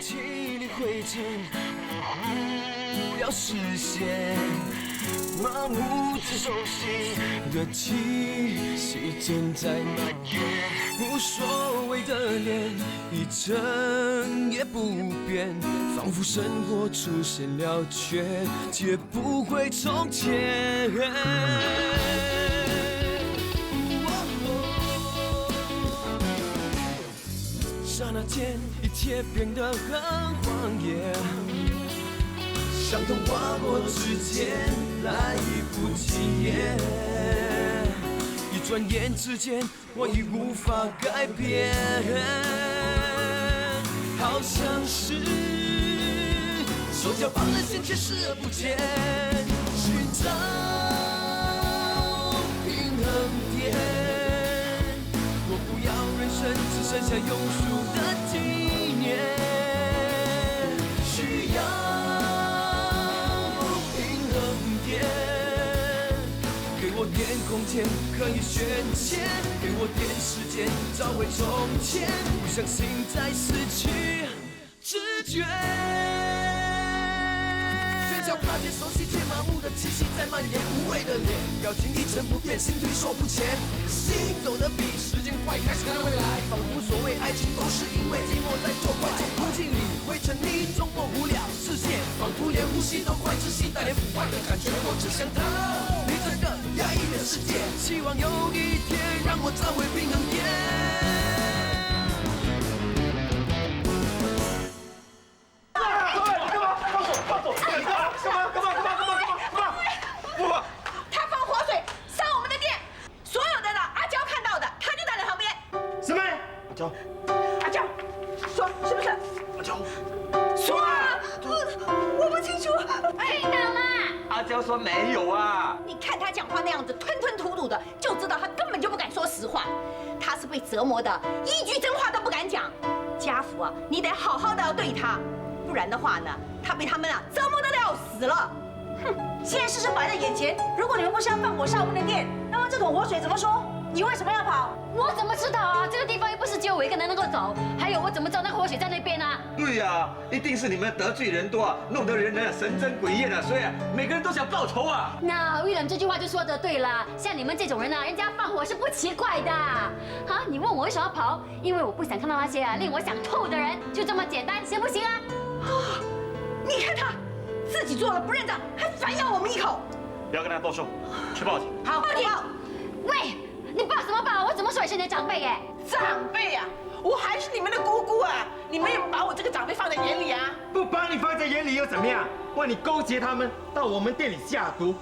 气里灰尘，不要视线，麻木着手心的气息正在蔓延。无所谓的脸，一成也不变，仿佛生活出现了缺，解不回从前。刹那间，一切变得很荒野，伤痛划过指尖，来不及耶。一转眼之间，我已无法改变，好像是手脚绑了线，却视而不见，寻找平衡点。我不要人生只剩下庸俗的纪念，需要平衡点。给我点空间可以宣泄，给我点时间找回从前，不相信再失去知觉。嘴角挂着熟悉却麻木的气息在蔓延，无谓的脸，表情一成不变，心推手不前，心走得比时间快，开始看未来，仿佛所谓爱情都是因为寂寞在作怪。空气里会沉溺，终模糊了视线，仿佛连呼吸都快窒息，带点腐坏的感觉，我只想逃离这个压抑的世界，希望有一天让我找回平衡点。他放活水烧我们的店，所有的阿娇看到的，他就在那旁边。什么？阿娇，阿娇，说是不是？阿娇，说啊！我不清楚。听到吗？阿娇说没有啊。你看他讲话那样子吞吞吐吐的，就知道他根本就不敢说实话。他是被折磨的，一句真话都不敢讲。家福啊，你得好好的要对他，不然的话呢，他被他们折磨得要死了。哼，现在事实摆在眼前，如果你们不是要放火烧我们的店，那么这桶活水怎么说？你为什么要跑？我怎么知道啊？这个地方又不是只有我一个人能够走，还有我怎么知道那个活水在那边啊？对呀，一定是你们得罪人多啊，弄得人神憎鬼厌啊，所以每个人都想报仇啊。那玉冷这句话就说得对了，像你们这种人啊，人家放火是不奇怪的。啊，你问我为什么要跑？因为我不想看到那些令我想吐的人，就这么简单，行不行啊？你看他自己做了不认账，还反咬我们一口。不要跟他多说，去报警。好，报警。喂，你报什么报？我怎么说也是你的长辈耶？长辈啊，我还是你们的姑姑啊，你们也不把我这个长辈放在眼里啊。不把你放在眼里又怎么样？哇，你勾结他们到我们店里下毒，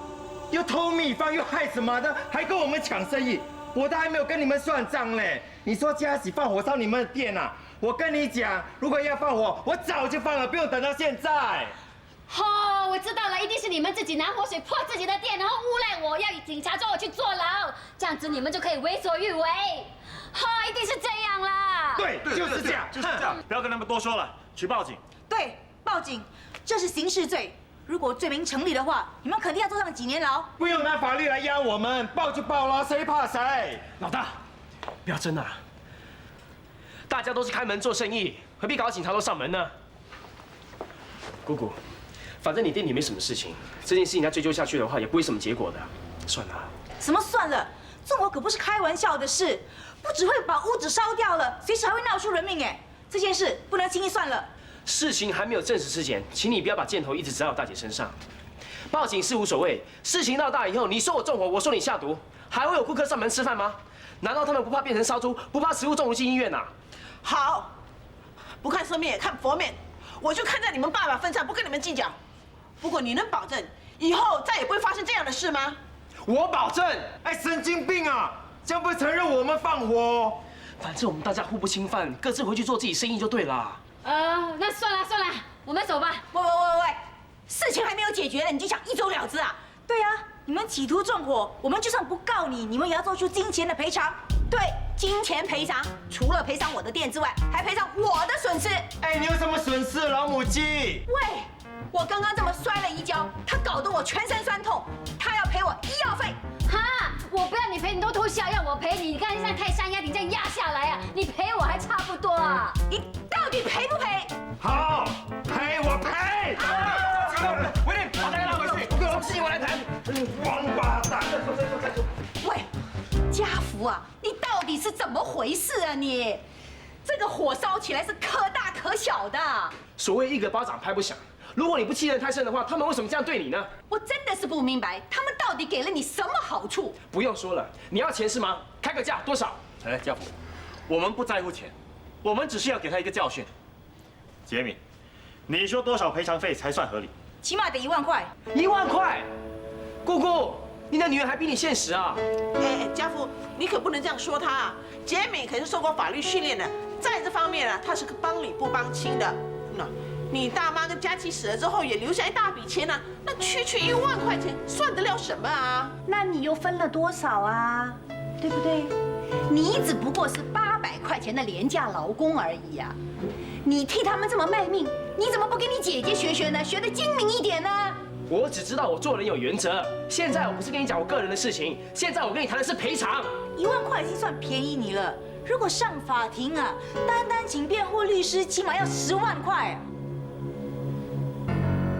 又偷秘方，又害死马的，还跟我们抢生意，我都还没有跟你们算账嘞。你说嘉喜放火烧你们的店啊？我跟你讲，如果要放火，我早就放了，不用等到现在。哦，我知道了，一定是你们自己拿活水泼自己的店，然后诬赖我，要警察抓我去坐牢，这样子你们就可以为所欲为。一定是这样啦。对，就是这样，就是这样，不要跟他们多说了，去报警。对，报警，这是刑事罪。如果罪名成立的话，你们肯定要坐上几年牢。不用拿法律来压我们，报就报了，谁怕谁？老大，不要争了，大家都是开门做生意，何必搞到警察都上门呢？姑姑，反正你店里没什么事情，这件事情再追究下去的话，也不会什么结果的。算了。什么算了？纵火可不是开玩笑的事，不只会把屋子烧掉了，随时还会闹出人命哎！这件事不能轻易算了。事情还没有证实之前，请你不要把箭头一直指到我大姐身上。报警是无所谓，事情闹大以后，你说我纵火，我说你下毒，还会有顾客上门吃饭吗？难道他们不怕变成烧猪，不怕食物中毒进医院啊？好，不看僧面也看佛面，我就看在你们爸爸份上，不跟你们计较。不过你能保证以后再也不会发生这样的事吗？我保证。哎，神经病啊！这样不承认我们放火？反正我们大家互不侵犯，各自回去做自己生意就对了。那算了，我们走吧。喂，事情还没有解决了，你就想一走了之啊？对啊，你们企图纵火，我们就算不告你，你们也要做出金钱的赔偿。对，金钱赔偿，除了赔偿我的店之外，还赔偿我的损失。哎，你有什么损失，老母鸡？喂，我刚刚这么摔了一跤，他搞得我全身酸痛，他要赔我医药费。哈，我不要你赔，你都偷笑，要我赔你。你看像泰山压顶这样压下来啊，你赔我还差不多啊。你到底赔不赔？好，是怎么回事啊你？这个火烧起来是可大可小的。所谓一个巴掌拍不响，如果你不欺人太甚的话，他们为什么这样对你呢？我真的是不明白，他们到底给了你什么好处？不用说了，你要钱是吗？开个价多少？哎，家父，我们不在乎钱，我们只是要给他一个教训。杰敏，你说多少赔偿费才算合理？起码得1万块。1万块，姑姑，你的女儿还比你现实啊！哎，家父，你可不能这样说她啊！杰敏可是受过法律训练的，在这方面啊，她是个帮理不帮亲的。那，你大妈跟佳琪死了之后，也留下一大笔钱呢，那区1万块钱，算得了什么啊？那你又分了多少啊？对不对？你只不过是800块钱的廉价劳工而已呀、你替他们这么卖命，你怎么不跟你姐姐学学呢？学得精明一点呢？我只知道我做人有原则。现在我不是跟你讲我个人的事情，现在我跟你谈的是赔偿。1万块已经算便宜你了。如果上法庭啊，单请辩护律师，起码要10万块啊。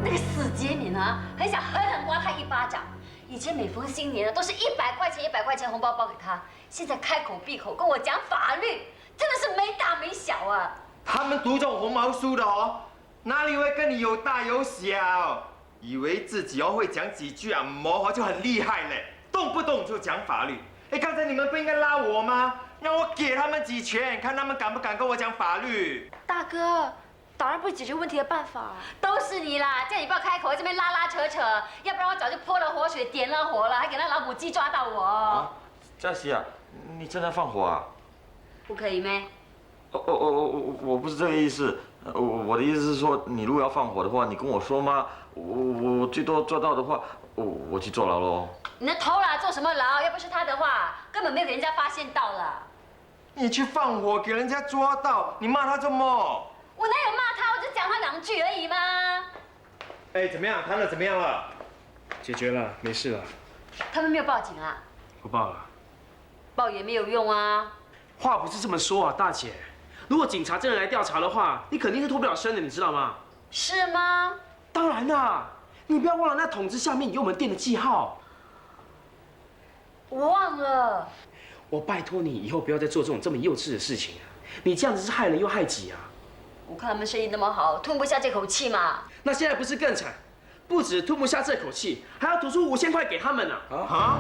那个死杰敏啊，很想狠狠刮他一巴掌。以前每逢新年都是100块钱100块钱红包包给他，现在开口闭口跟我讲法律，真的是没大没小啊！他们读这种红毛书的哦，哪里会跟你有大有小？以为自己会讲几句啊，磨就很厉害嘞，动不动就讲法律。哎，刚才你们不应该拉我吗？让我给他们几拳，看他们敢不敢跟我讲法律。大哥，打人不是解决问题的办法，都是你啦！叫你不要开口，这边拉拉扯扯，要不然我早就泼了活水，点了火了，还给那老母鸡抓到我。啊，佳琪啊，你正在放火啊？不可以咩？我不是这个意思，我的意思是说，你如果要放火的话，你跟我说吗？我最多抓到的话，我去坐牢喽。你的头啦，坐什么牢？要不是他的话，根本没有给人家发现到了。你去放火给人家抓到，你骂他怎么？我哪有骂他？我只讲他2句而已嘛。哎，怎么样？谈的怎么样了？解决了，没事了。他们没有报警啊？不报了。报也没有用啊。话不是这么说啊，大姐。如果警察真的来调查的话，你肯定是脱不了身的，你知道吗？是吗？当然啦，你不要忘了那桶子下面有我们店的记号。我忘了。我拜托你以后不要再做这种这么幼稚的事情啊！你这样子是害人又害己啊！我看他们生意那么好，吞不下这口气嘛。那现在不是更惨？不止吞不下这口气，还要吐出5000块给他们呢！啊？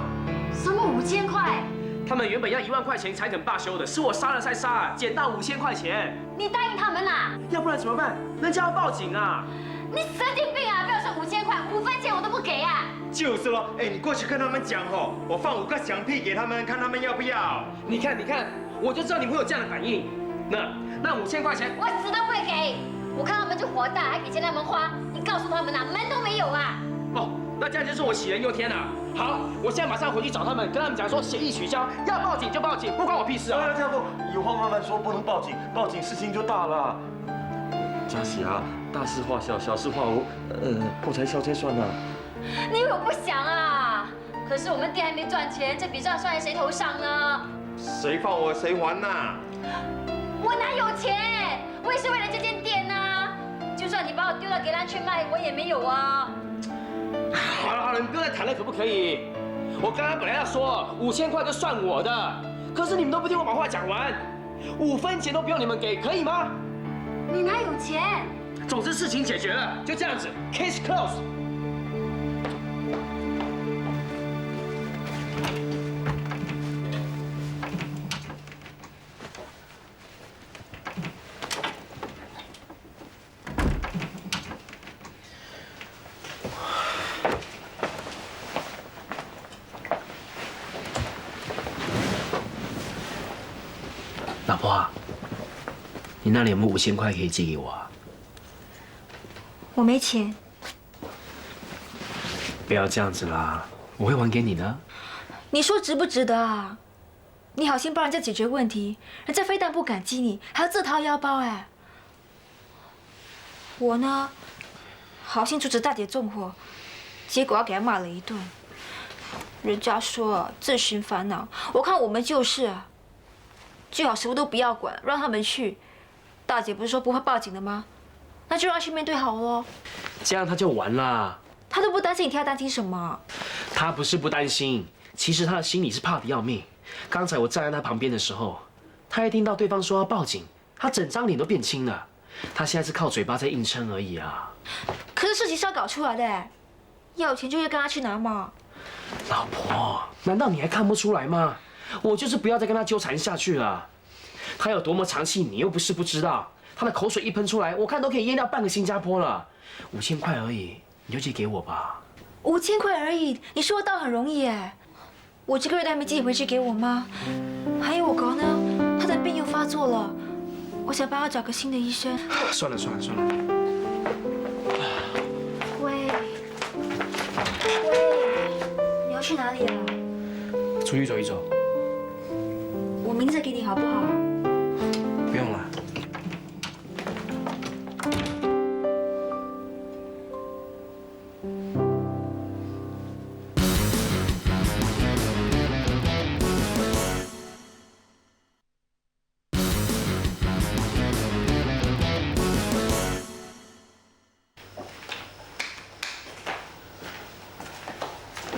什么5000块？他们原本要1万块钱才肯罢休的，是我杀了才杀，捡到5000块钱。你答应他们啦？要不然怎么办？人家要报警啊！你神经病啊！不要说5000块，5分钱我都不给啊！就是咯，哎，你过去跟他们讲吼，我放5个响屁给他们，看他们要不要。你看，我就知道你会有这样的反应。那5000块钱，我死都不会给。我看他们就火大，还给钱他们花。你告诉他们啊，门都没有啊！哦，那这样就是我杞人忧天了。好，我现在马上回去找他们，跟他们讲说协议取消，要报警就报警，不关我屁事啊！家父，有话慢慢说，不能报警，报警事情就大了。佳琪啊，大事化小，小事化无，破财消灾算了。你以为我不想啊？可是我们店还没赚钱，这笔账算在谁头上呢？谁放我谁还呐？我哪有钱？我也是为了这间店呐。就算你把我丢到给他去卖，我也没有啊。好了，你不要再谈了，可不可以？我刚刚本来要说5000块就算我的，可是你们都不听我把话讲完，5分钱都不用你们给，可以吗？你哪有钱？总之事情解决了，就这样子 ，case closed。老婆啊，你那里有没有5000块可以借给我啊？我没钱。不要这样子啦，我会还给你的。你说值不值得啊？你好心帮人家解决问题，人家非但不感激你，还要自掏腰包哎。我呢，好心阻止大姐纵火，结果要给她骂了一顿。人家说自寻烦恼，我看我们就是啊，最好什么都不要管，让他们去。大姐不是说不会报警的吗？那就让她去面对好咯。这样他就完啦。她都不担心，你替她担心什么？他不是不担心，其实他的心里是怕得要命。刚才我站在他旁边的时候，他一听到对方说要报警，他整张脸都变青了。他现在是靠嘴巴在硬撑而已啊。可是事情是要搞出来的，要有钱就会跟他去拿嘛。老婆，难道你还看不出来吗？我就是不要再跟他纠缠下去了。他有多么长气，你又不是不知道。他的口水一喷出来，我看都可以淹掉半个新加坡了。5000块而已，你就借给我吧。5000块而已，你说的倒很容易哎。我这个月都还没寄回去给我妈，还有我哥呢，他的病又发作了，我想帮他找个新的医生。算了。喂，你要去哪里啊？出去走一走。我名字给你好不好？不用了。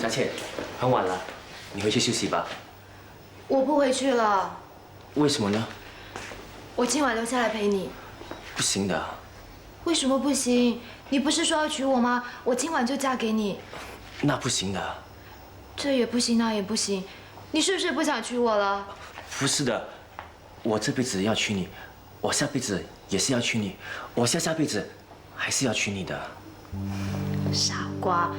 佳倩，很晚了，你回去休息吧。我不回去了。为什么呢？我今晚留下来陪你。不行的。为什么不行？你不是说要娶我吗？我今晚就嫁给你。那不行的。这也不行，那也不行。你是不是不想娶我了？不是的，我这辈子要娶你，我下辈子也是要娶你，我下辈子还是要娶你的。傻瓜，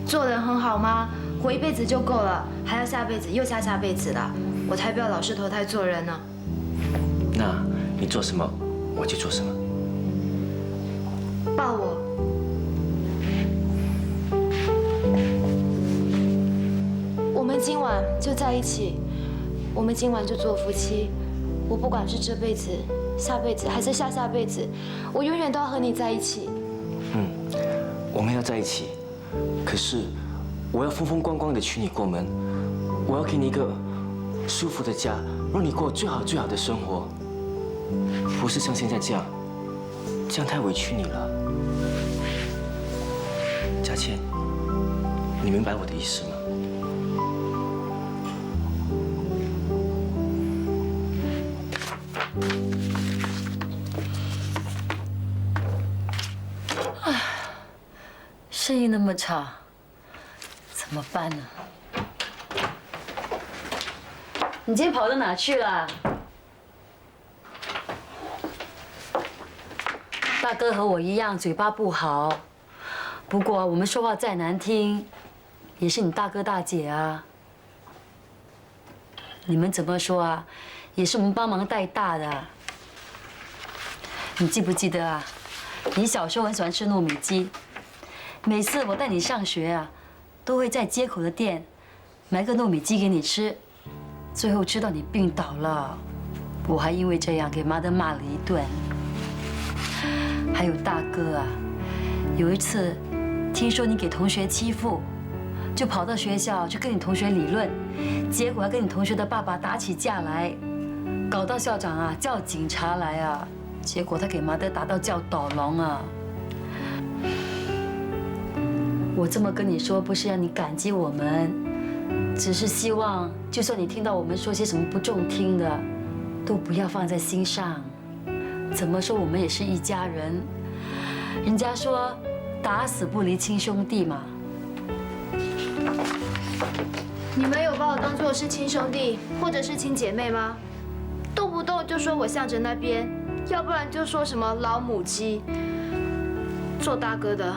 做人很好吗？活一辈子就够了，还要下辈子又下辈子的，我才不要老是投胎做人呢。那你做什么，我就做什么。抱我。我们今晚就在一起，我们今晚就做夫妻。我不管是这辈子、下辈子还是下辈子，我永远都要和你在一起。我们要在一起，可是我要风风光光的娶你过门，我要给你一个舒服的家，让你过最好的生活，不是像现在这样太委屈你了。佳倩，你明白我的意思吗？生意那么差，怎么办呢？你今天跑到哪去了？大哥和我一样，嘴巴不好。不过我们说话再难听，也是你大哥大姐啊。你们怎么说啊？也是我们帮忙带大的。你记不记得啊？你小时候很喜欢吃糯米鸡。每次我带你上学啊，都会在街口的店买个糯米鸡给你吃，最后吃到你病倒了，我还因为这样给妈的骂了一顿。还有大哥啊，有一次听说你给同学欺负，就跑到学校去跟你同学理论，结果还跟你同学的爸爸打起架来，搞到校长啊叫警察来啊，结果他给妈的打到叫倒笼啊。我这么跟你说，不是让你感激我们，只是希望，就算你听到我们说些什么不中听的，都不要放在心上。怎么说，我们也是一家人。人家说，打死不离亲兄弟嘛。你们有把我当作是亲兄弟或者是亲姐妹吗？动不动就说我向着那边，要不然就说什么老母鸡。做大哥的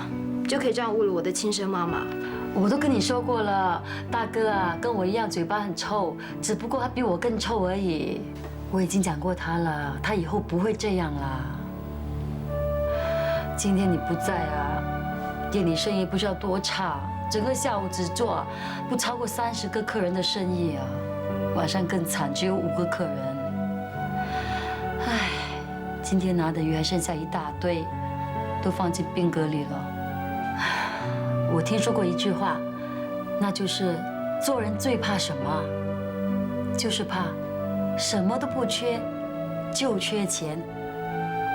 就可以这样侮辱我的亲生妈妈？我都跟你说过了，大哥啊，跟我一样嘴巴很臭，只不过他比我更臭而已。我已经讲过他了，他以后不会这样啦。今天你不在啊，店里生意不知道多差，整个下午只做不超过30个客人的生意啊，晚上更惨，只有5个客人。唉，今天拿的鱼还剩下一大堆，都放进冰格里了。我听说过一句话，那就是做人最怕什么？就是怕什么都不缺，就缺钱；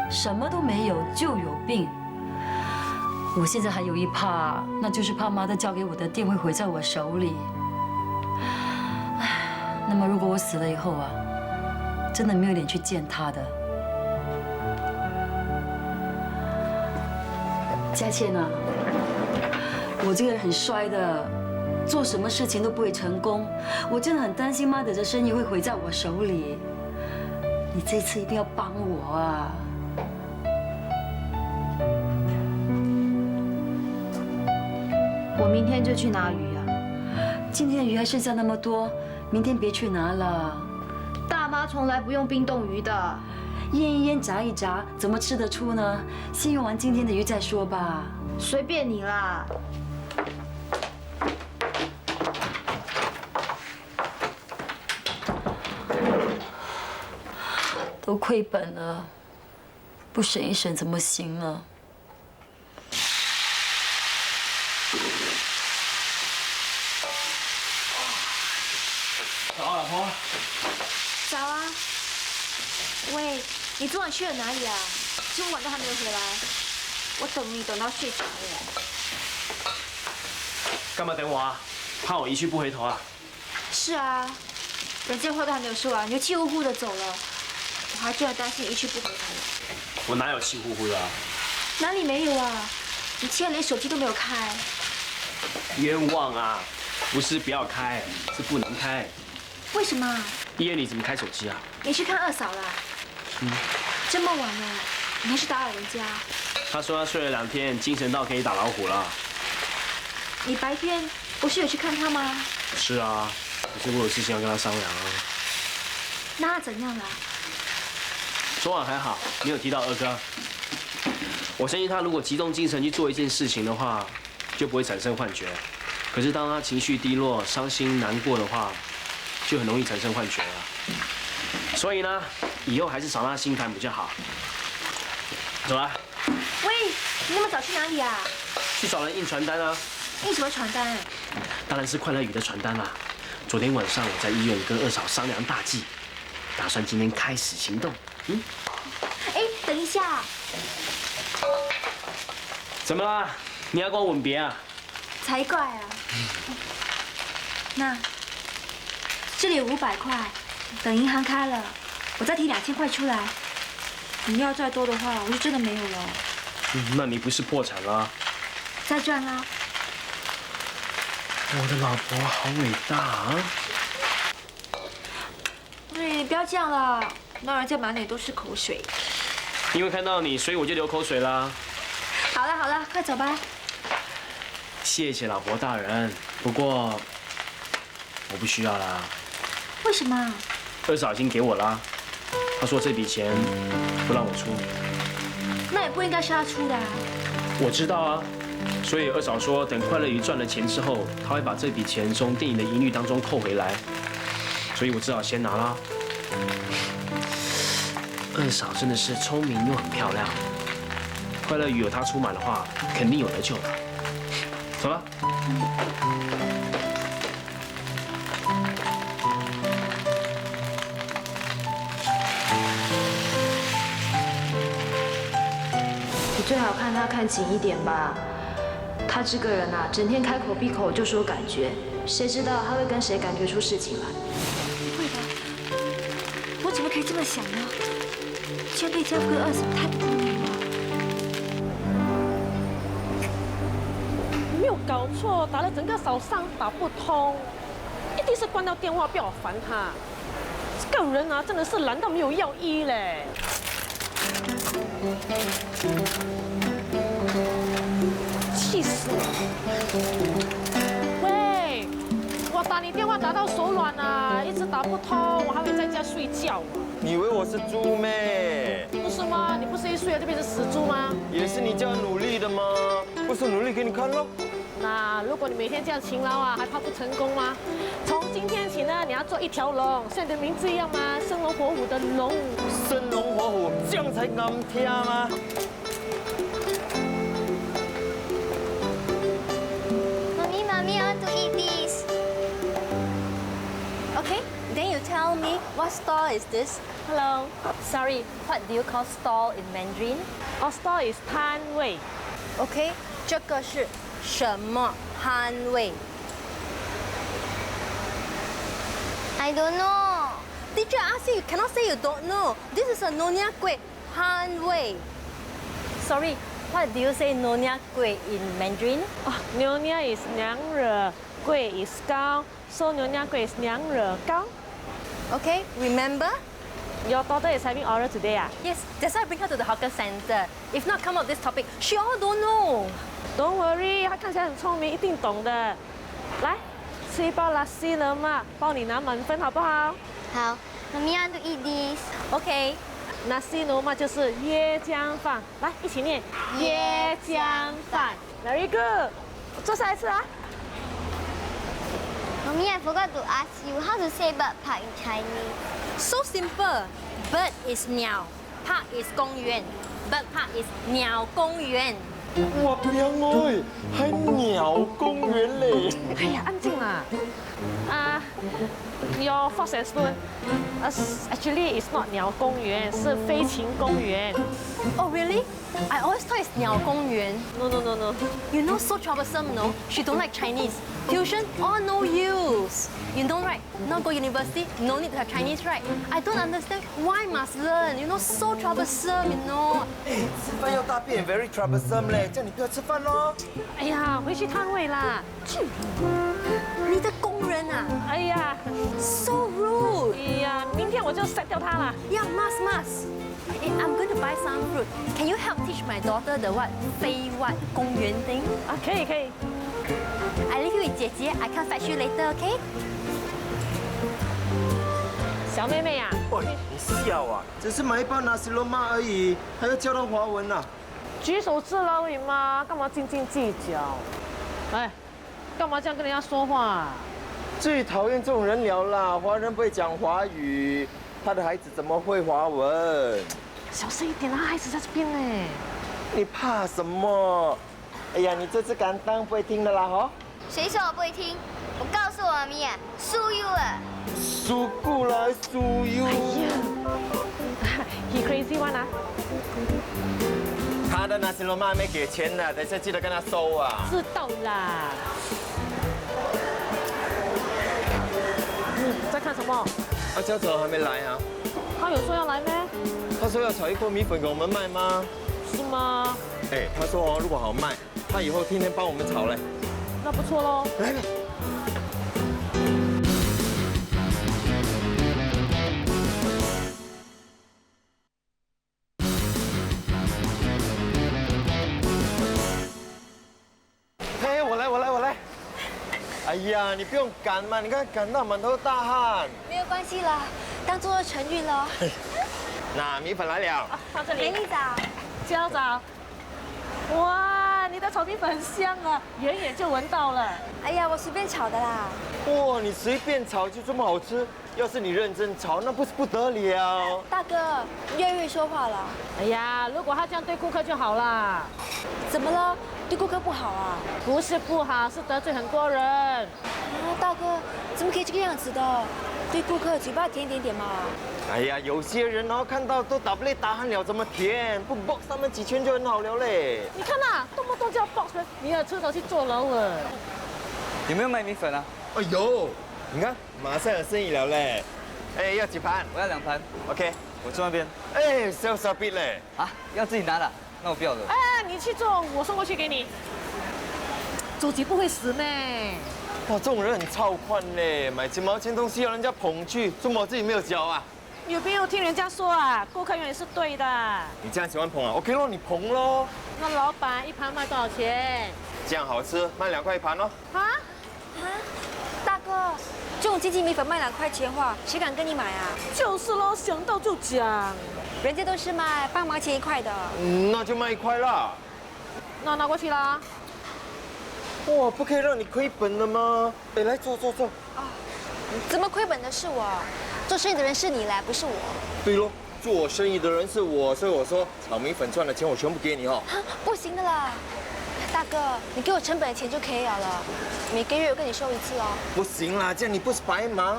什么都没有，就有病。我现在还有一怕，那就是怕妈的交给我的店会毁在我手里。唉，那么如果我死了以后啊，真的没有脸去见他的。佳倩啊，我这个人很衰的，做什么事情都不会成功，我真的很担心妈的这生意会毁在我手里。你这次一定要帮我啊！我明天就去拿鱼啊。今天的鱼还剩下那么多，明天别去拿了。大妈从来不用冰冻鱼的，腌一腌，炸一炸，怎么吃得出呢？先用完今天的鱼再说吧。随便你啦。都亏本了，不省一省怎么行呢？早啊，老婆。早啊。喂，你昨晚去了哪里啊？这么晚都还没有回来，我等你等到睡着了。干嘛等我啊？怕我一去不回头啊？是啊，人家话都还没有说完，你就气呼呼的走了，我还真的担心你一去不回头。我哪有气呼呼的啊？哪里没有啊？你竟然连手机都没有开。冤枉啊！不是不要开，是不能开。为什么？夜里怎么开手机啊？你去看二嫂了？这么晚了，你还是打扰人家？他说他睡了2天，精神到可以打老虎了。你白天不是有去看他吗？是啊，可是我有事情要跟他商量啊。那怎样了？昨晚还好，没有提到二哥。我相信他如果集中精神去做一件事情的话，就不会产生幻觉。可是当他情绪低落、伤心、难过的话，就很容易产生幻觉了。所以呢，以后还是少让他心烦比较好。走啦。喂，你那么早去哪里啊？去找人印传单啊。印什么传单？当然是快乐语的传单啦。昨天晚上我在医院跟二嫂商量大计，打算今天开始行动。哎，等一下。怎么啦？你要跟我吻别啊？才怪啊！那这里有500块，等银行开了，我再提2000块出来。你要再多的话，我就真的没有了。那你不是破产了？再赚啦！我的老婆好伟大啊！你不要这样了，让人家满脸都是口水。因为看到你，所以我就流口水啦。好了好了，快走吧。谢谢老婆大人，不过我不需要啦。为什么？二嫂已经给我啦，她说这笔钱不让我出。那也不应该是他出的啊。我知道啊，所以二嫂说等快乐鱼赚了钱之后，她会把这笔钱从电影的盈利当中扣回来，所以我只好先拿啦。二嫂真的是聪明又很漂亮，快乐鱼有她出马的话，肯定有得救的。走了。你最好看他看紧一点吧。他这个人啊，整天开口闭口就说感觉，谁知道他会跟谁感觉出事情来？不会的，我怎么可以这么想呢？这样对家父跟二嫂太不公平了。没有搞错，打了整个早上打不通，一定是关掉电话，不要烦他。这个人啊，真的是懒到没有药医嘞。气死了！喂，我打你电话打到手软啊，一直打不通，我还会在家睡觉。你以为我是猪咩？不是吗？你不是一睡了就变成死猪吗？也是你这样努力的吗？不是努力给你看咯。那如果你每天这样勤劳啊，还怕不成功吗？从今天起呢，你要做一条龙，像你的名字一样吗？生龙活虎的龙。生龙活虎，这样才难听吗？Mommy, I want to eat this. Okay, then you tell me what stall is this? Hello. Sorry, what do you call stall in Mandarin? Our stall is 摊位。Okay, 这个是什么摊位？I I don't know. Teacher asked you, you cannot say you don't know. This is a Nyonya Kueh, Han Wei. Sorry, what do you say Nyonya Kueh in Mandarin? Nyonya is 娘惹, Kueh is 糕, so Nyonya Kueh is 娘惹糕. Okay, remember? Your daughter is having oral today, ah? Yes, that's why I bring her to the hawker center. If not come up with this topic, she all don't know. Don't worry, 她看起来很聪明，一定懂的。来，吃一包nasi lemak，帮你拿满分好不好？好，Mommy want to eat this. OK， nasi lemak 就是椰浆饭，来一起念椰浆饭。Very good， 坐下来吃啊。Mommy, I forgot to ask you how to say bird park in Chinese. So simple. Bird is 鸟 ，park is 公园 ，bird park is 鸟公园。哇，娘哎，还鸟公园嘞！哎呀，安静啦。Your fox and stone. Actually, it's not 鸟公园，是飞禽公园。Oh really? I always thought it's 鸟公园。No. You know, so troublesome, no? She don't like Chinese. Tuition, all no use. You know, right? Now go university, no need to have Chinese, right? I don't understand why must learn. You know, so troublesome, you know. 哎，吃饭要大便 very troublesome 嘞，叫你不要吃饭咯。哎呀，回去摊位啦。你的工人啊！哎呀 ，so rude。哎呀，明天我就 set 掉他啦。Yeah, must. Hey, I'm going to buy some fruit. Can you help teach my daughter the what 非what公园 thing? 啊，可以。I leave you with 姐姐. I come fetch you later, okay? 小妹妹呀，喂，你笑啊？只是买一包nasi lemak而已，还要教她华文啊？举手之劳而已嘛，干嘛斤斤计较？哎，干嘛这样跟人家说话？最讨厌这种人了啦！华人不会讲华语，他的孩子怎么会华文？小声一点啊，孩子在这边呢。你怕什么？哎呀，你这次敢当不会听的啦哈！谁说我不会听？我告诉我妈咪啊，输 you 了。输过来输 you。He crazy one 啊！他的nasi lemak还没给钱呢，等一下记得跟他收啊。知道啦。在看什么？家长还没来啊？他有说要来咩？他说要炒一锅米粉给我们卖吗？是吗？哎，他说哦，如果好卖，他以后天天帮我们炒嘞。那不错喽。来。嘿，我来。哎呀，你不用赶嘛，你看赶到满头大汗。没有关系啦，当做成语了。那米粉来了。放这里。给你找。教找。哇，你的炒米粉很香啊，远远就闻到了。哎呀，我随便炒的啦。哇，你随便炒就这么好吃？要是你认真炒，那不是不得了。大哥，越来越说话了。哎呀，如果他这样对顾客就好啦。怎么了？对顾客不好啊？不是不好，是得罪很多人。啊，大哥，怎么可以这个样子的？对顾客嘴巴甜一点点嘛。哎呀，有些人哦，看到都打不累打鼾了，怎么甜？不 box 他们几圈就很好了嘞。你看呐，动不动就要 box 人，你要吃东西坐牢了。有没有卖米粉啊？哦有，你看马上有生意了嘞。哎，要几盘？我要2盘。OK， 我坐那边。哎 ，sales a bit 嘞。啊，要自己拿的？那我不要了。哎，你去做，我送过去给你。走几步会死呢。哇，这种人很操宽嘞，买几毛钱东西要人家捧去，怎么自己没有脚啊？有没有听人家说啊？顾客永远是对的。你这样喜欢捧啊 ？OK 咯，你捧咯。那老板一盘卖多少钱？这样好吃，卖2块一盘哦。啊？大哥，这种鸡鸡米粉卖2块钱的话，谁敢跟你买啊？就是咯，想到就讲。人家都是卖8毛钱1块的。那就卖1块啦。那拿过去啦。哇，不可以让你亏本的吗？哎，来坐。啊，怎么亏本的是我？做生意的人是你嘞，不是我。对咯，做生意的人是我，所以我说炒米粉赚的钱我全部给你哦。不行的啦，大哥，你给我成本的钱就可以了，每个月我跟你收1次哦。不行啦，这样你不是白忙？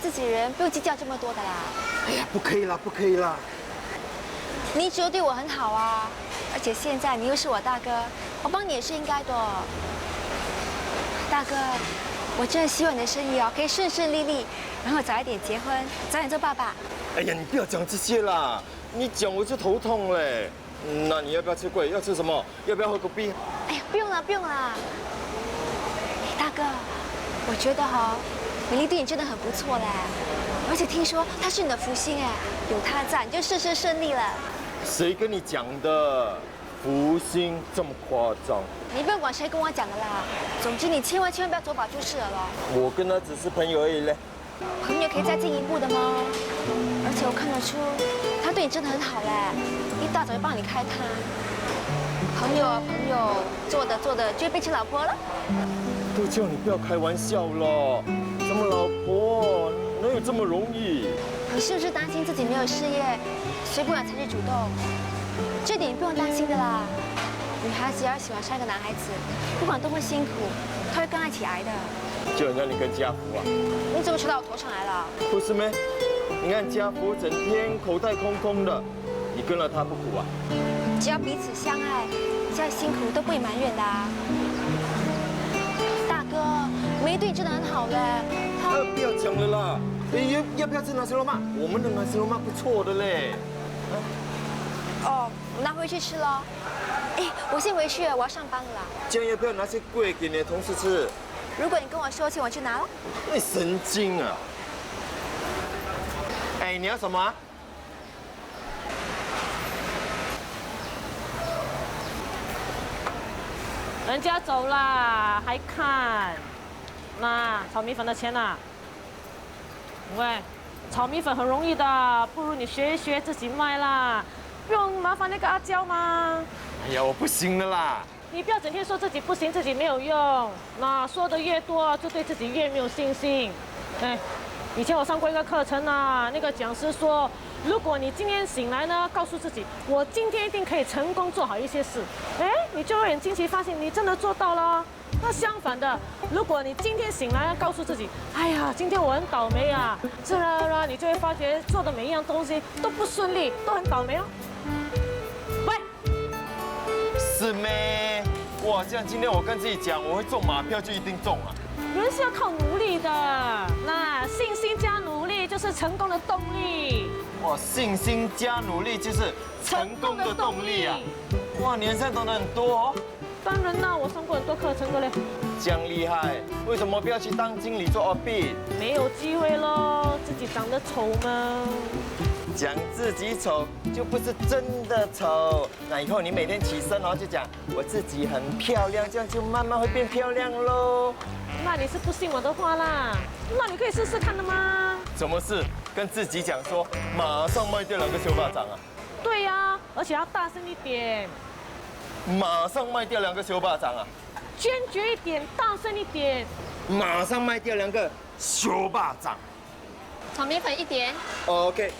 自己人不用计较这么多的啦。哎呀，不可以啦。你一直都对我很好啊，而且现在你又是我大哥，我帮你也是应该的。大哥，我真的希望你的生意可以顺顺利利，然后早一点结婚，早点做爸爸。哎呀，你不要讲这些啦，你讲我就头痛嘞。那你要不要吃贵？要吃什么？要不要喝狗币？哎呀，不用了，不用了。大哥，我觉得美丽对你真的很不错嘞，而且听说她是你的福星哎，有她在你就事事顺利了。谁跟你讲的？福星这么夸张？你不用管谁跟我讲的啦，总之你千万不要走法就是了咯。我跟他只是朋友而已嘞。朋友可以再进一步的吗？而且我看得出他对你真的很好嘞，一大早就帮你开摊。朋友啊朋友，做的就会变成老婆了。都叫你不要开玩笑了，什么老婆哪有这么容易？你是不是担心自己没有事业，所以不敢采取主动？这点你不用担心的啦。女孩子要喜欢上一个男孩子，不管多么辛苦，他会跟他一起挨的。就很像你跟家福啊。你怎么扯到我头上来了？不是咩？你看家福整天口袋空空的，你跟了他不苦啊？只要彼此相爱，再辛苦都不会埋怨的啊。大哥，梅对你真的很好嘞。不要讲了啦。要不要吃拿西罗麦？我们的拿西罗麦不错的嘞。哦，我拿回去吃咯。哎，我先回去了，我要上班了啦。这样要不要拿些贵给你的同事吃？如果你跟我收钱，我去拿了。你神经啊！哎，你要什么啊？人家走啦，还看？那炒米粉的钱呢？喂，炒米粉很容易的，不如你学一学自己卖啦，不用麻烦那个阿娇吗？哎呀，我不行了啦！你不要整天说自己不行，自己没有用。那说的越多，就对自己越没有信心。哎，以前我上过一个课程啊，那个讲师说，如果你今天醒来呢，告诉自己，我今天一定可以成功做好一些事，哎，你就会很惊奇发现你真的做到了。那相反的，如果你今天醒来告诉自己，哎呀，今天我很倒霉啊，自然而然你就会发觉做的每一样东西都不顺利，都很倒霉哦。喂，是咩？哇，这样今天我跟自己讲，我会中马票就一定中啊！人是要靠努力的，那信心加努力就是成功的动力。哇，信心加努力就是成功的动力啊！哇，你人生懂得很多哦。当然啦，我上过很多课程的嘞。这样厉害，为什么不要去当经理做 OB？ 没有机会咯，自己长得丑嘛。讲自己丑就不是真的丑。那以后你每天起身就讲我自己很漂亮，这样就慢慢会变漂亮喽。那你是不信我的话啦？那你可以试试看的吗？什么事？跟自己讲说，马上卖掉2个小巴掌啊！对呀，而且要大声一点。马上卖掉2个小巴掌啊！坚决一点，大声一点。马上卖掉2个小巴掌。炒米粉1点。OK。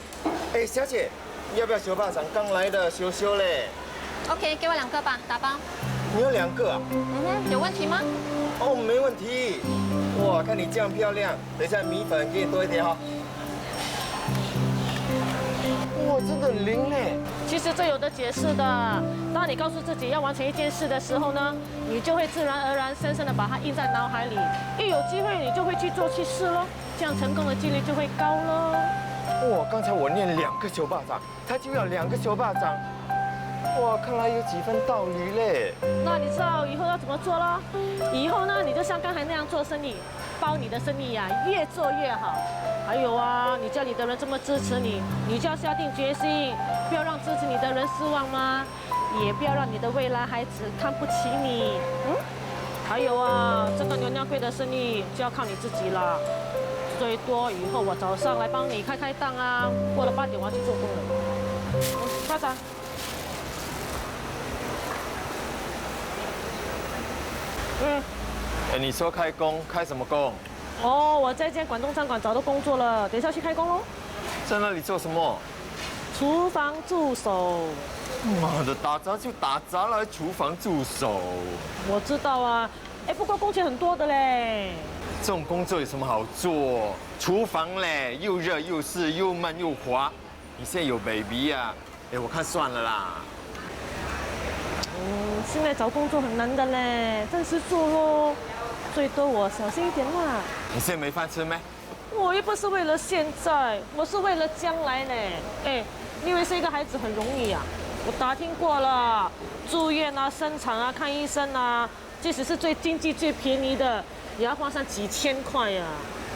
哎，小姐，要不要小巴掌？刚来的，羞羞嘞。OK， 给我2个吧，打包。你有2个啊？有问题吗？哦，没问题。哇，看你这样漂亮，等一下米粉给你多一点哈。哇，真的很灵嘞！其实这有的解释的。当你告诉自己要完成一件事的时候呢，你就会自然而然深深的把它印在脑海里。一有机会，你就会去做去试咯，这样成功的几率就会高咯。哇，刚才我念2个小巴掌，他就要2个小巴掌。哇，看来有几分道理嘞。那你知道以后要怎么做咯？以后呢，你就像刚才那样做生意，包你的生意呀，越做越好。还有啊，你家里的人这么支持你，你就要下定决心，不要让支持你的人失望吗？也不要让你的未来孩子看不起你。还有啊，这个牛尿柜的生意就要靠你自己了。最多以后我早上来帮你开档啊，过了8点我要去做工了。巴掌。哎，你说开工，开什么工？哦，我在间广东餐馆找到工作了，等一下去开工喽。在那里做什么？厨房助手。妈的，打杂就打杂了，厨房助手。我知道啊，哎，不过工钱很多的嘞。这种工作有什么好做？厨房嘞，又热又湿又闷又滑。你现在有 baby 呀？哎，我看算了啦。现在找工作很难的嘞，暂时做咯，最多我小心一点啦。你现在没饭吃没？我又不是为了现在，我是为了将来呢。哎，你以为生一个孩子很容易啊？我打听过了，住院啊、生产啊、看医生啊，即使是最经济最便宜的，也要花上几千块呀。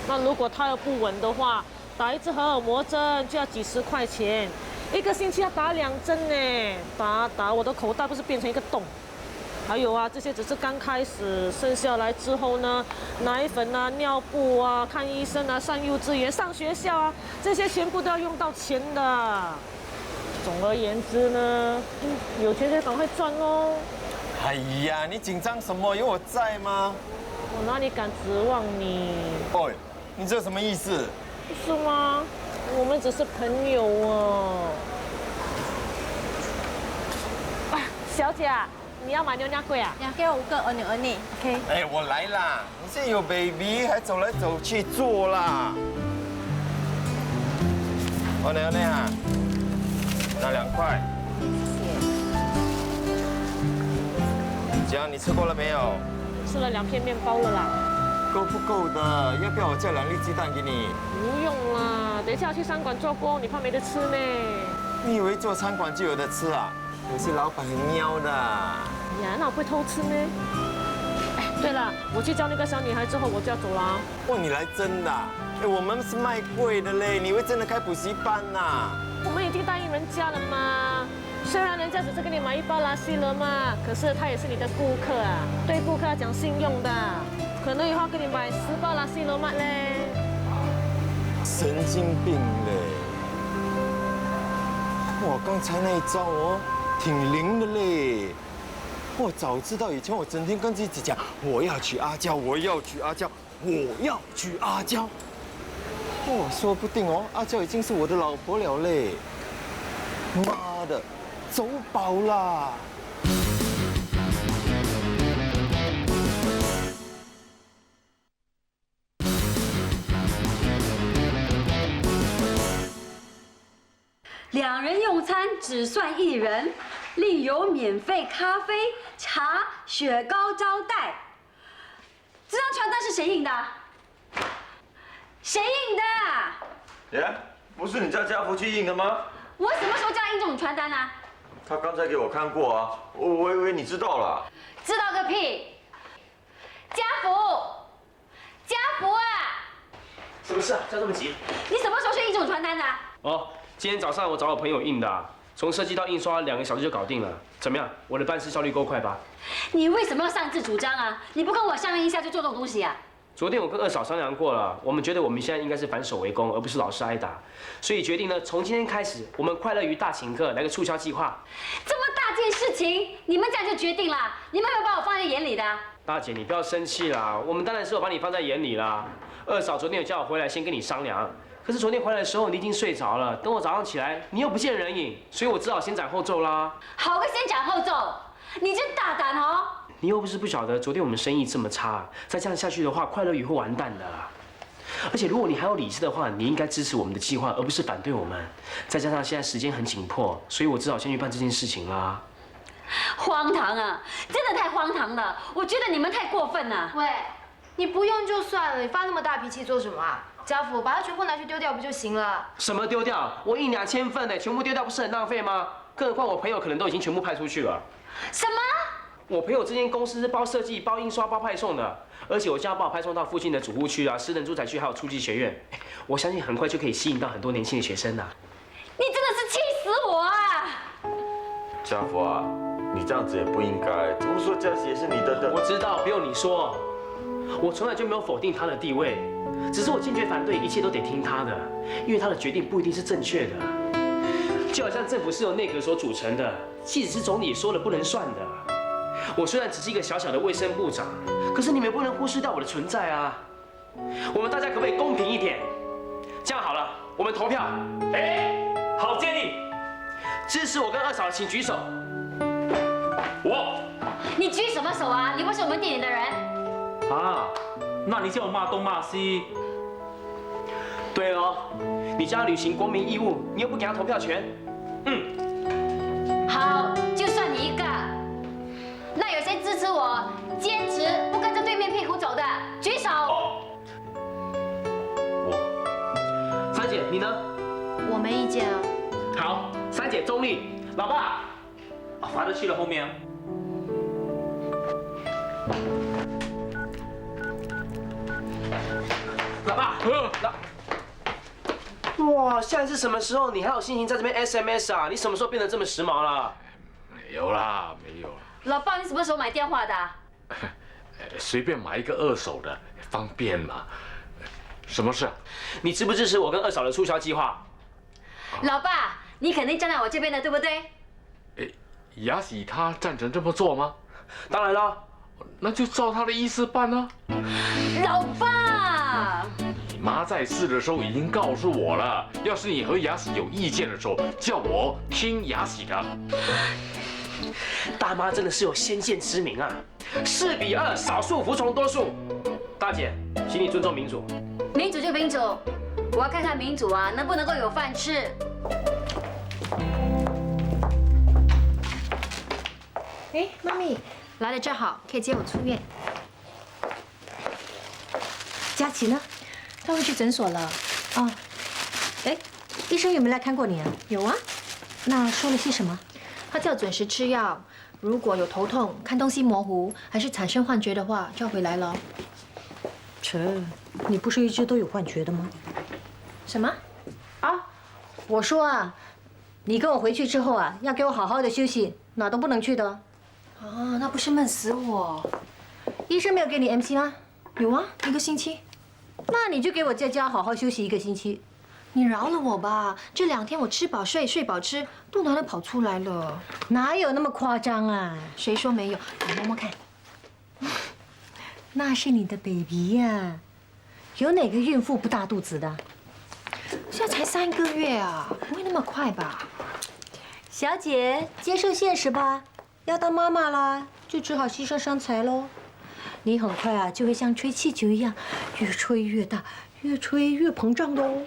那如果胎儿不稳的话，打一支荷尔蒙针就要几十块钱，一个星期要打2针呢，打我的口袋不是变成一个洞。还有啊，这些只是刚开始，生下来之后呢，奶粉啊、尿布啊、看医生啊、上幼稚园、上学校啊，这些全部都要用到钱的。总而言之呢，有钱就赶快赚哦。哎呀，你紧张什么？有我在吗？我哪里敢指望你？哦，你这什么意思？是吗？我们只是朋友哦。啊，小姐啊，你要买牛奶粿啊？你给我5个牛耳泥 ，OK？ 哎，我来啦！你现在有 baby， 还走来走去做啦。我牛奶啊，拿2块。姐，这样你吃过了没有？吃了2片面包了啦。够不够的？要不要我叫2粒鸡蛋给你？不用啦，等一下要去餐馆做工，你怕没得吃呢。你以为做餐馆就有得吃啊？有些老板很喵的。呀，那我不会偷吃呢。哎，对了，我去教那个小女孩之后，我就要走了。哇，你来真的？哎，我们是卖贵的嘞，你以为真的开补习班呐？我们已经答应人家了嘛。虽然人家只是给你买1包拉西了嘛，可是他也是你的顾客啊，对顾客要讲信用的。可能以后给你买10包拉西罗曼嘞。神经病嘞！哇，刚才那一招哦，挺灵的嘞。我早知道以前我整天跟自己讲，我要娶阿娇，我要娶阿娇，我要娶阿娇。哇，说不定哦，阿娇已经是我的老婆了嘞。妈的，走饱啦！2人用餐只算1人，另有免费咖啡、茶、雪糕招待。这张传单是谁印的？谁印的？耶，不是你叫家福去印的吗？我什么时候叫他印这种传单呢？他刚才给我看过啊，我以为你知道了。知道个屁！家福啊！什么事啊？叫这么急？你什么时候去印这种传单的？哦，今天早上我找我朋友印的，从设计到印刷2个小时就搞定了。怎么样？我的办事效率够快吧？你为什么要擅自主张啊？你不跟我商量一下就做这种东西啊？昨天我跟2嫂商量过了，我们觉得我们现在应该是反手为攻，而不是老是挨打，所以决定呢，从今天开始，我们快乐鱼大请客，来个促销计划。这么大件事情，你们这样就决定了？你们有没有把我放在眼里的？大姐，你不要生气啦，我们当然是有把你放在眼里啦。2嫂昨天有叫我回来先跟你商量，可是昨天回来的时候你已经睡着了，等我早上起来，你又不见人影，所以我只好先斩后奏啦。好个先斩后奏，你真大胆哦！你又不是不晓得，昨天我们生意这么差，再这样下去的话，快乐鱼会完蛋的。而且如果你还有理智的话，你应该支持我们的计划，而不是反对我们。再加上现在时间很紧迫，所以我只好先去办这件事情啦。荒唐啊！真的太荒唐了！我觉得你们太过分了。喂，你不用就算了，你发那么大脾气做什么啊？家福，把它全部拿去丢掉不就行了？什么丢掉？我印2000份呢，全部丢掉不是很浪费吗？更何况我朋友可能都已经全部派出去了。什么？我朋友这间公司是包设计、包印刷、包派送的，而且我将要把我派送到附近的主户区啊、私人住宅区，还有初级学院。我相信很快就可以吸引到很多年轻的学生啊。你真的是气死我啊！家福啊，你这样子也不应该。怎么说佳琪也是你的？我知道，不用你说，我从来就没有否定他的地位，只是我坚决反对，一切都得听他的，因为他的决定不一定是正确的。就好像政府是由内阁所组成的，即使是总理说了不能算的。我虽然只是一个小小的卫生部长，可是你们不能忽视掉我的存在啊！我们大家可不可以公平一点？这样好了，我们投票。好建议，支持我跟2嫂，请举手。我。你举什么手啊？你不是我们店里的人。啊，那你叫我骂东骂西。对哦，你叫他履行国民义务，你又不给他投票权。好，就算你一个。那有谁支持我，坚持不跟着对面屁股走的？举手。我。姐中立。老爸，罚的去了后面啊。老爸，哇，现在是什么时候？你还有心情在这边 SMS 啊？你什么时候变得这么时髦了？没有啦，没有啦。老爸，你什么时候买电话的？随便买一个二手的，方便嘛。什么事？你支不支持我跟二嫂的促销计划？老爸，你肯定站在我这边的，对不对？雅喜他赞成这么做吗？当然了，那就照他的意思办啊。老爸，你妈在世的时候已经告诉我了，要是你和雅喜有意见的时候，叫我听雅喜的。大妈真的是有先见之明啊！4比2，少数服从多数。大姐，请你尊重民主。民主就民主，我要看看民主啊能不能够有饭吃。哎，妈咪来的正好，可以接我出院。佳琪呢？她会去诊所了。哦，哎，医生有没有来看过你啊？有啊。那说了些什么？他叫准时吃药，如果有头痛、看东西模糊，还是产生幻觉的话，就要回来了。切，你不是一直都有幻觉的吗？什么？啊？我说啊，你跟我回去之后啊，要给我好好的休息，哪都不能去的。哦，那不是闷死我。医生没有给你 MC 吗？有啊，1个星期。那你就给我在家好好休息1个星期。你饶了我吧，这2天我吃饱睡，睡饱吃，肚腩都跑出来了。哪有那么夸张啊？谁说没有？你摸摸看。那是你的 baby 呀，有哪个孕妇不大肚子的？现在才3个月啊，不会那么快吧？小姐，接受现实吧，要当妈妈啦，就只好牺牲身材喽。你很快啊，就会像吹气球一样，越吹越大，越吹越膨胀的哦。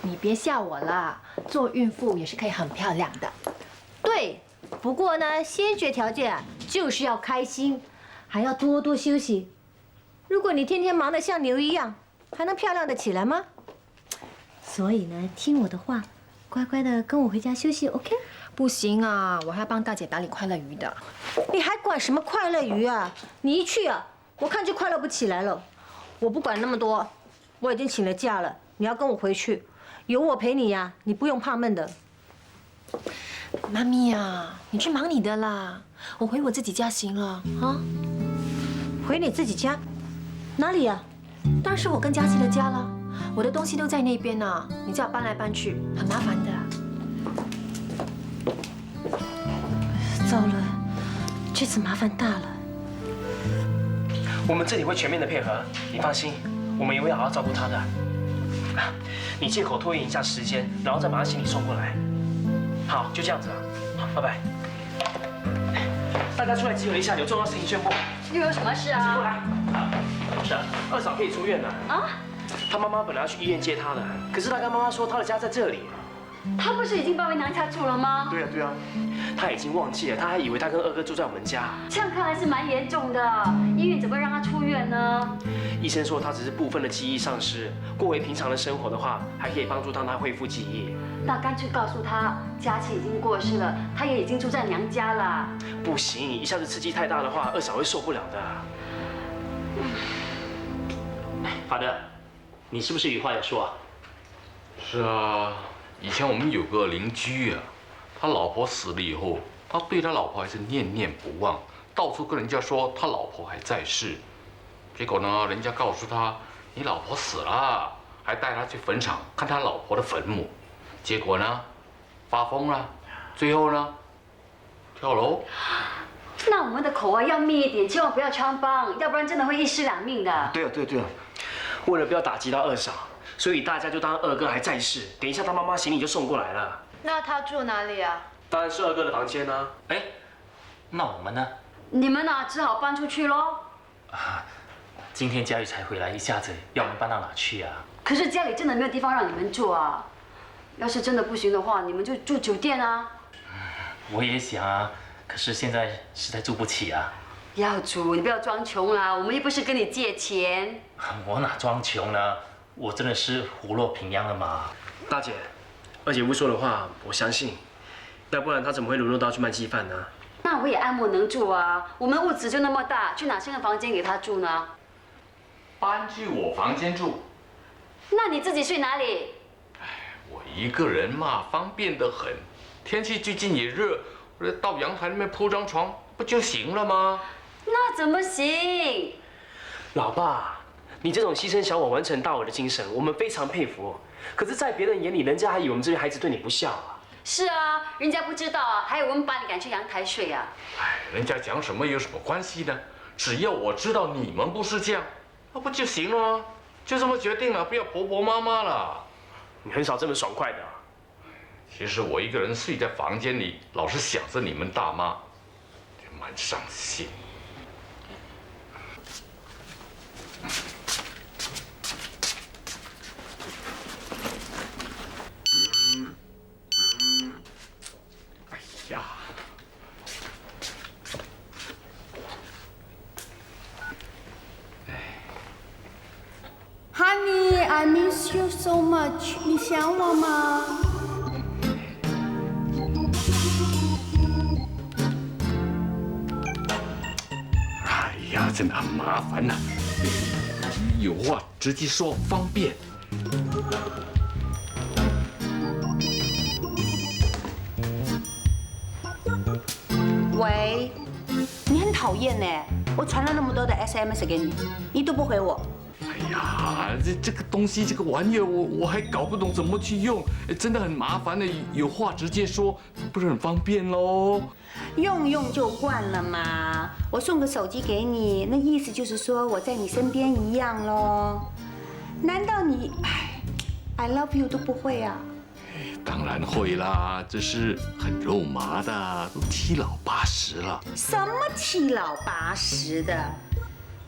你别吓我啦，做孕妇也是可以很漂亮的。对，不过呢，先决条件啊，就是要开心，还要多多休息。如果你天天忙得像牛一样，还能漂亮得起来吗？所以呢，听我的话，乖乖的跟我回家休息 ，OK？ 不行啊，我还要帮大姐打理快乐鱼的。你还管什么快乐鱼啊？你一去啊，我看就快乐不起来了。我不管那么多，我已经请了假了，你要跟我回去。有我陪你呀，你不用怕闷的。妈咪呀，你去忙你的啦，我回我自己家行了啊。回你自己家？哪里呀？当然是我跟佳琪的家了。我的东西都在那边呢，你叫我搬来搬去，很麻烦的。糟了，这次麻烦大了。我们这里会全面的配合，你放心，我们也会好好照顾她的。你借口拖延一下时间，然后再把他行李送过来。好，就这样子啊。好，拜拜。大家出来集合一下，有重要事情宣布。又有什么事啊？过来。是啊，二嫂可以出院了。啊？她妈妈本来要去医院接她的，可是她跟妈妈说她的家在这里。她不是已经搬回娘家住了吗？对啊，对啊。她已经忘记了，她还以为她跟二哥住在我们家。这样看来是蛮严重的，医院怎么会让她出院呢？医生说她只是部分的记忆丧失，过回平常的生活的话，还可以帮助她恢复记忆。那干脆告诉她，佳琪已经过世了，她也已经住在娘家了。不行，一下子刺激太大的话，二嫂会受不了的。法德，你是不是有话要说啊？是啊，以前我们有个邻居啊，他老婆死了以后，他对他老婆还是念念不忘，到处跟人家说他老婆还在世。结果呢，人家告诉他你老婆死了，还带他去坟场看他老婆的坟墓。结果呢，发疯了，最后呢，跳楼。那我们的口啊要密一点，千万不要穿帮，要不然真的会一尸两命的。对啊，对啊，对啊。为了不要打击到二嫂，所以大家就当二哥还在世。等一下他妈妈行李就送过来了。那他住哪里啊？当然是二哥的房间啊。哎，那我们呢？你们呢，只好搬出去喽。今天佳玉才回来，一下子要我们搬到哪去啊？可是家里真的没有地方让你们住啊。要是真的不行的话，你们就住酒店啊。我也想啊，可是现在实在住不起啊。要住，你不要装穷啦，我们又不是跟你借钱。我哪装穷呢？我真的是虎落平阳了嘛。大姐，二姐夫说的话我相信，那不然他怎么会沦落到去卖鸡饭呢？那我也爱莫能助啊！我们屋子就那么大，去哪生个房间给他住呢？搬去我房间住。那你自己睡哪里？我一个人嘛，方便得很。天气最近也热，我到阳台那边铺张床不就行了吗？那怎么行？老爸，你这种牺牲小我完成大我的精神，我们非常佩服。可是，在别人眼里，人家还以为我们这些孩子对你不孝啊。是啊，人家不知道啊，还有我们把你赶去阳台睡啊。人家讲什么有什么关系呢？只要我知道你们不是这样，那不就行了吗？就这么决定了，不要婆婆妈妈了。你很少这么爽快的。其实我一个人睡在房间里，老是想着你们大妈，蛮伤心。哎呀！ Honey, I miss you so much. 你想我吗？哎呀，真的很麻烦呐、有话直接说，方便。喂，你很讨厌呢。我传了那么多的 SMS 给你，你都不回我。 哎呀，这个东西，这个玩意儿，我还搞不懂怎么去用，真的很麻烦的。有话直接说，不是很方便喽？用就惯了嘛。我送个手机给你，那意思就是说我在你身边一样喽。难道你I love you 都不会啊？当然会啦，这是很肉麻的，都七老八十了。什么七老八十的？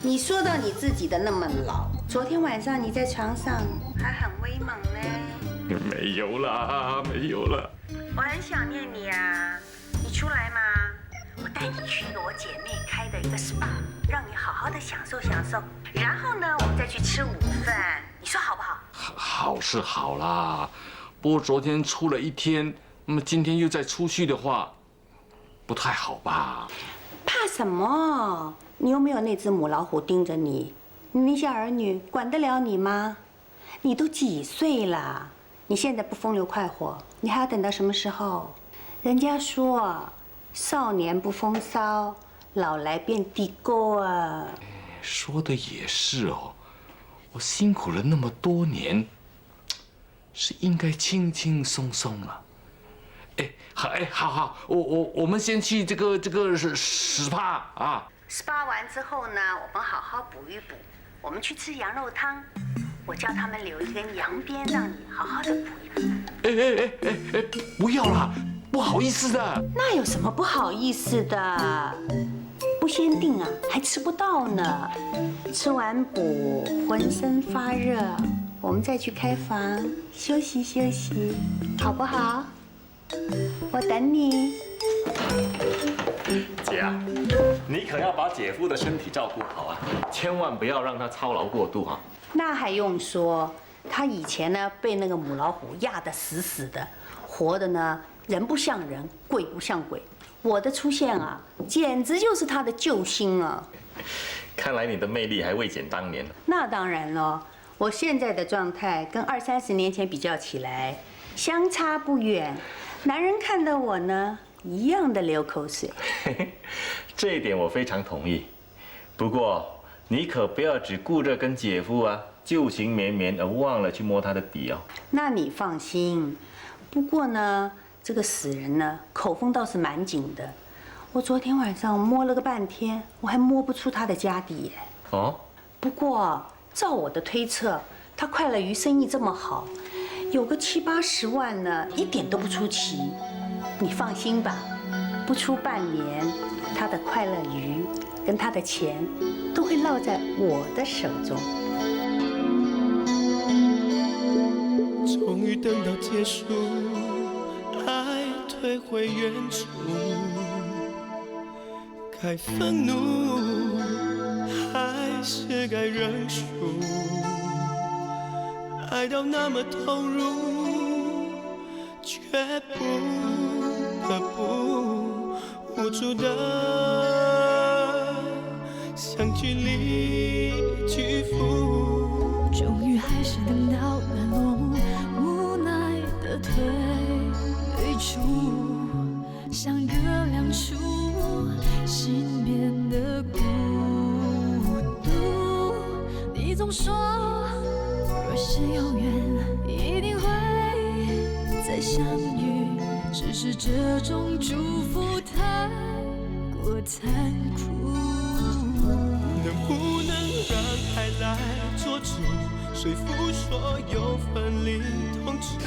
你说到你自己的那么老，昨天晚上你在床上还很威猛呢。没有啦，没有了。我很想念你啊，你出来吗？我带你去一个我姐妹开的一个 SPA， 让你好好的享受享受。然后呢，我们再去吃午饭，你说好不好？好是好啦，不过昨天出了一天，那么今天又再出去的话，不太好吧？怕什么？ 你又没有那只母老虎盯着你，你那些儿女管得了你吗？你都几岁了？你现在不风流快活，你还要等到什么时候？人家说，少年不风骚，老来变地沟啊。说的也是哦，我辛苦了那么多年，是应该轻轻松松了。好，我们先去这个SPA啊。 SPA 完之后呢，我们好好补一补。我们去吃羊肉汤，我叫他们留一根羊鞭，让你好好的补一补。不要啦，不好意思的。那有什么不好意思的？不先定啊，还吃不到呢。吃完补，浑身发热，我们再去开房休息休息，好不好？我等你。 姐啊，你可要把姐夫的身体照顾好啊，千万不要让他操劳过度啊。那还用说，他以前呢被那个母老虎压得死死的，活的呢人不像人，鬼不像鬼。我的出现啊，简直就是他的救星啊！看来你的魅力还未减当年。那当然了，我现在的状态跟20、30年前比较起来，相差不远。男人看到我呢，一样的流口水。这一点我非常同意。不过你可不要只顾着跟姐夫啊旧情绵绵，而忘了去摸他的底哦。那你放心。不过呢，这个死人呢，口风倒是蛮紧的。我昨天晚上摸了个半天，我还摸不出他的家底耶。哦。不过照我的推测，他快乐鱼生意这么好，有个70、80万呢，一点都不出奇。你放心吧，不出半年，他的快乐鱼跟他的钱都会落在我的手中。终于等到结束，爱退回原处，该愤怒还是该认输？爱到那么投入，却不可不无助的向距离屈服。终于还是等到了落幕，无奈的退出，相隔两处，心变得孤独。你总说，若是有缘，一定会再相遇。只是这种祝福太过残酷。能不能让爱来做主，说服所有分离痛楚？